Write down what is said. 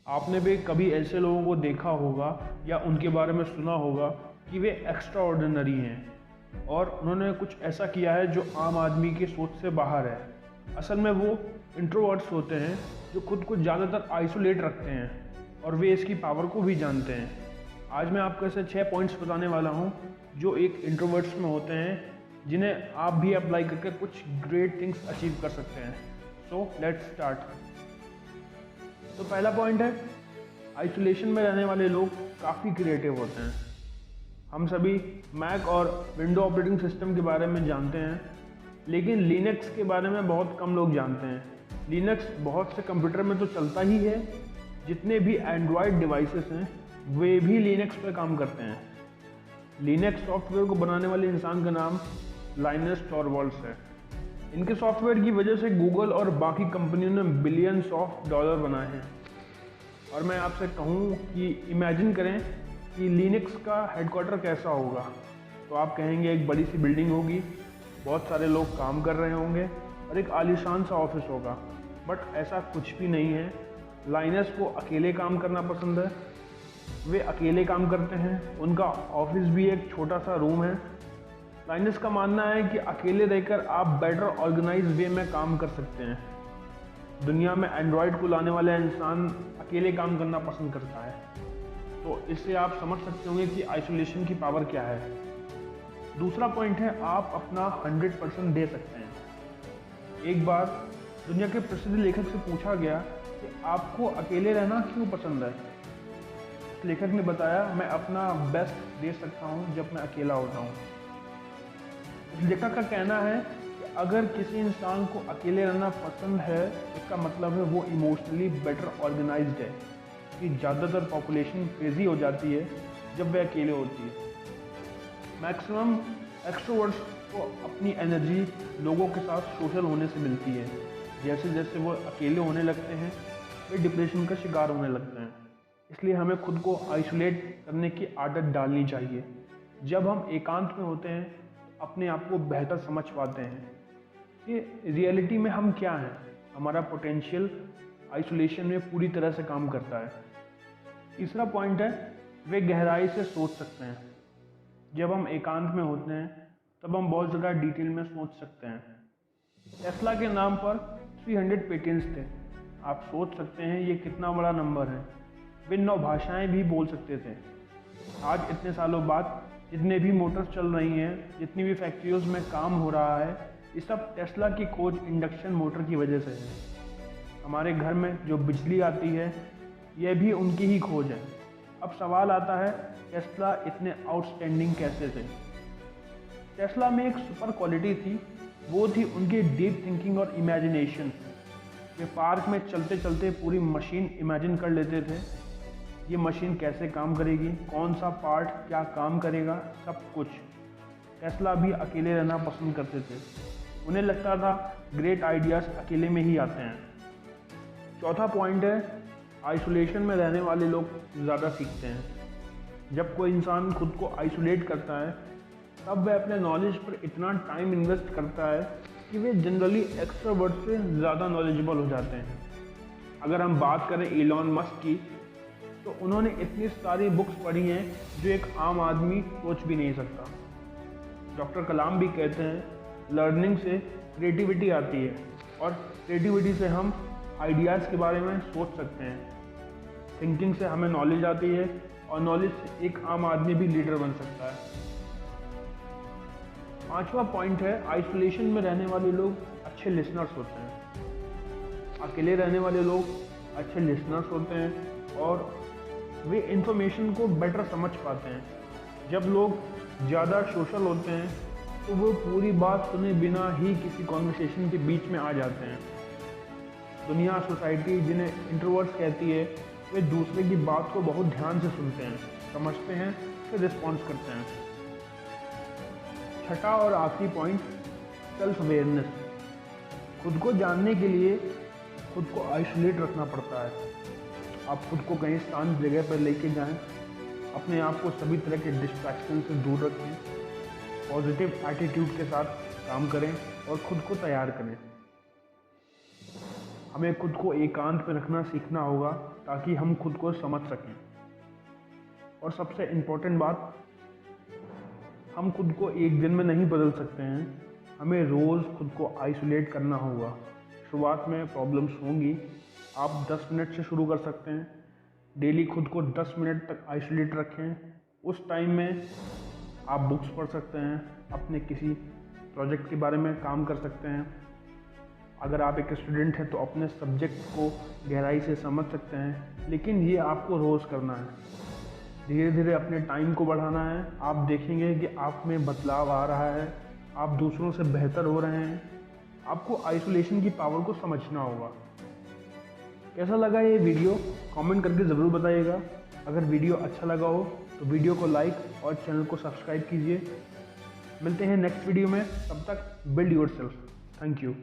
आपने भी कभी ऐसे लोगों को देखा होगा या उनके बारे में सुना होगा कि वे एक्स्ट्रा ऑर्डिनरी हैं और उन्होंने कुछ ऐसा किया है जो आम आदमी की सोच से बाहर है। असल में वो इंट्रोवर्ट्स होते हैं जो खुद को ज़्यादातर आइसोलेट रखते हैं और वे इसकी पावर को भी जानते हैं। आज मैं आपको ऐसे 6 पॉइंट्स बताने वाला हूँ जो एक इंट्रोवर्ट्स में होते हैं, जिन्हें आप भी अप्लाई करके कुछ ग्रेट थिंग्स अचीव कर सकते हैं। So let's start. तो पहला पॉइंट है, आइसोलेशन में रहने वाले लोग काफ़ी क्रिएटिव होते हैं। हम सभी मैक और विंडो ऑपरेटिंग सिस्टम के बारे में जानते हैं, लेकिन लिनक्स के बारे में बहुत कम लोग जानते हैं। लिनक्स बहुत से कंप्यूटर में तो चलता ही है, जितने भी एंड्रॉयड डिवाइसेस हैं वे भी लिनक्स पर काम करते हैं। लिनक्स सॉफ्टवेयर को बनाने वाले इंसान का नाम लाइनस टॉरवाल्ड्स है। इनके सॉफ्टवेयर की वजह से गूगल और बाकी कंपनियों ने बिलियंस ऑफ डॉलर बनाए हैं। और मैं आपसे कहूँ कि इमेजिन करें कि लिनक्स का हेडक्वार्टर कैसा होगा, तो आप कहेंगे एक बड़ी सी बिल्डिंग होगी, बहुत सारे लोग काम कर रहे होंगे और एक आलीशान सा ऑफिस होगा। बट ऐसा कुछ भी नहीं है। लाइनस को अकेले काम करना पसंद है, वे अकेले काम करते हैं। उनका ऑफिस भी एक छोटा सा रूम है। लाइनस का मानना है कि अकेले रहकर आप बेटर ऑर्गेनाइज वे में काम कर सकते हैं। दुनिया में एंड्रॉयड को लाने वाला इंसान अकेले काम करना पसंद करता है। तो इससे आप समझ सकते होंगे कि आइसोलेशन की पावर क्या है। दूसरा पॉइंट है, आप अपना 100% दे सकते हैं। एक बार दुनिया के प्रसिद्ध लेखक से पूछा गया कि आपको अकेले रहना क्यों पसंद है। लेखक ने बताया, मैं अपना बेस्ट दे सकता हूँ जब मैं अकेला होता हूँ। इस लेखक का कहना है कि अगर किसी इंसान को अकेले रहना पसंद है, इसका मतलब है वो इमोशनली बेटर ऑर्गेनाइज्ड है। कि ज़्यादातर पॉपुलेशन क्रेजी हो जाती है जब वह अकेले होती है। मैक्सिमम एक्सट्रोवर्ट्स को अपनी एनर्जी लोगों के साथ सोशल होने से मिलती है। जैसे जैसे वो अकेले होने लगते हैं, वे डिप्रेशन का शिकार होने लगते हैं। इसलिए हमें खुद को आइसोलेट करने की आदत डालनी चाहिए। जब हम एकांत में होते हैं तो अपने आप को बेहतर समझ पाते हैं कि रियलिटी में हम क्या हैं। हमारा पोटेंशियल आइसोलेशन में पूरी तरह से काम करता है। तीसरा पॉइंट है, वे गहराई से सोच सकते हैं। जब हम एकांत में होते हैं तब हम बहुत ज़्यादा डिटेल में सोच सकते हैं। टेस्ला के नाम पर 300 पेटेंट्स थे। आप सोच सकते हैं ये कितना बड़ा नंबर है। वे 9 भाषाएं भी बोल सकते थे। आज इतने सालों बाद जितने भी मोटर्स चल रही हैं, जितनी भी फैक्ट्रियों में काम हो रहा है, ये सब टेस्ला की खोज इंडक्शन मोटर की वजह से है। हमारे घर में जो बिजली आती है, यह भी उनकी ही खोज है। अब सवाल आता है, टेस्ला इतने आउटस्टैंडिंग कैसे थे। टेस्ला में एक सुपर क्वालिटी थी, वो थी उनकी डीप थिंकिंग और इमेजिनेशन। वे पार्क में चलते चलते पूरी मशीन इमेजिन कर लेते थे। ये मशीन कैसे काम करेगी, कौन सा पार्ट क्या काम करेगा, सब कुछ। टेस्ला भी अकेले रहना पसंद करते थे। उन्हें लगता था ग्रेट आइडियाज़ अकेले में ही आते हैं। चौथा पॉइंट है, आइसोलेशन में रहने वाले लोग ज़्यादा सीखते हैं। जब कोई इंसान खुद को आइसोलेट करता है तब वह अपने नॉलेज पर इतना टाइम इन्वेस्ट करता है कि वे जनरली एक्स्ट्रोवर्ट से ज़्यादा नॉलेजेबल हो जाते हैं। अगर हम बात करें इलॉन मस्क की, तो उन्होंने इतनी सारी बुक्स पढ़ी हैं जो एक आम आदमी सोच भी नहीं सकता। डॉक्टर कलाम भी कहते हैं, लर्निंग से क्रिएटिविटी आती है और क्रिएटिविटी से हम आइडियाज़ के बारे में सोच सकते हैं। थिंकिंग से हमें नॉलेज आती है और नॉलेज से एक आम आदमी भी लीडर बन सकता है। पांचवा पॉइंट है, आइसोलेशन में रहने वाले लोग अच्छे लिसनर्स होते हैं। अकेले रहने वाले लोग अच्छे लिसनर्स होते हैं और वे इंफॉर्मेशन को बेटर समझ पाते हैं। जब लोग ज़्यादा सोशल होते हैं तो वो पूरी बात सुने बिना ही किसी कॉन्वर्सेशन के बीच में आ जाते हैं। दुनिया, सोसाइटी जिन्हें इंट्रोवर्ट्स कहती है, वे दूसरे की बात को बहुत ध्यान से सुनते हैं, समझते हैं, फिर रिस्पॉन्स करते हैं। छठा और आखिरी पॉइंट, सेल्फ अवेयरनेस। खुद को जानने के लिए खुद को आइसोलेट रखना पड़ता है। आप खुद को कहीं शांत जगह पर लेके जाएं, अपने आप को सभी तरह के डिस्ट्रैक्शन से दूर रखें, पॉजिटिव एटीट्यूड के साथ काम करें और खुद को तैयार करें। हमें खुद को एकांत में रखना सीखना होगा, ताकि हम खुद को समझ सकें। और सबसे इम्पोर्टेंट बात, हम खुद को एक दिन में नहीं बदल सकते हैं, हमें रोज़ खुद को आइसोलेट करना होगा। शुरुआत में प्रॉब्लम्स होंगी, आप 10 मिनट से शुरू कर सकते हैं। डेली खुद को 10 मिनट तक आइसोलेट रखें। उस टाइम में आप बुक्स पढ़ सकते हैं, अपने किसी प्रोजेक्ट के बारे में काम कर सकते हैं। अगर आप एक स्टूडेंट हैं तो अपने सब्जेक्ट को गहराई से समझ सकते हैं, लेकिन ये आपको रोज़ करना है। धीरे धीरे अपने टाइम को बढ़ाना है। आप देखेंगे कि आप में बदलाव आ रहा है, आप दूसरों से बेहतर हो रहे हैं। आपको आइसोलेशन की पावर को समझना होगा। कैसा लगा ये वीडियो कमेंट करके ज़रूर बताइएगा। अगर वीडियो अच्छा लगा हो तो वीडियो को लाइक और चैनल को सब्सक्राइब कीजिए। मिलते हैं नेक्स्ट वीडियो में, तब तक बिल्ड योरसेल्फ। Thank you.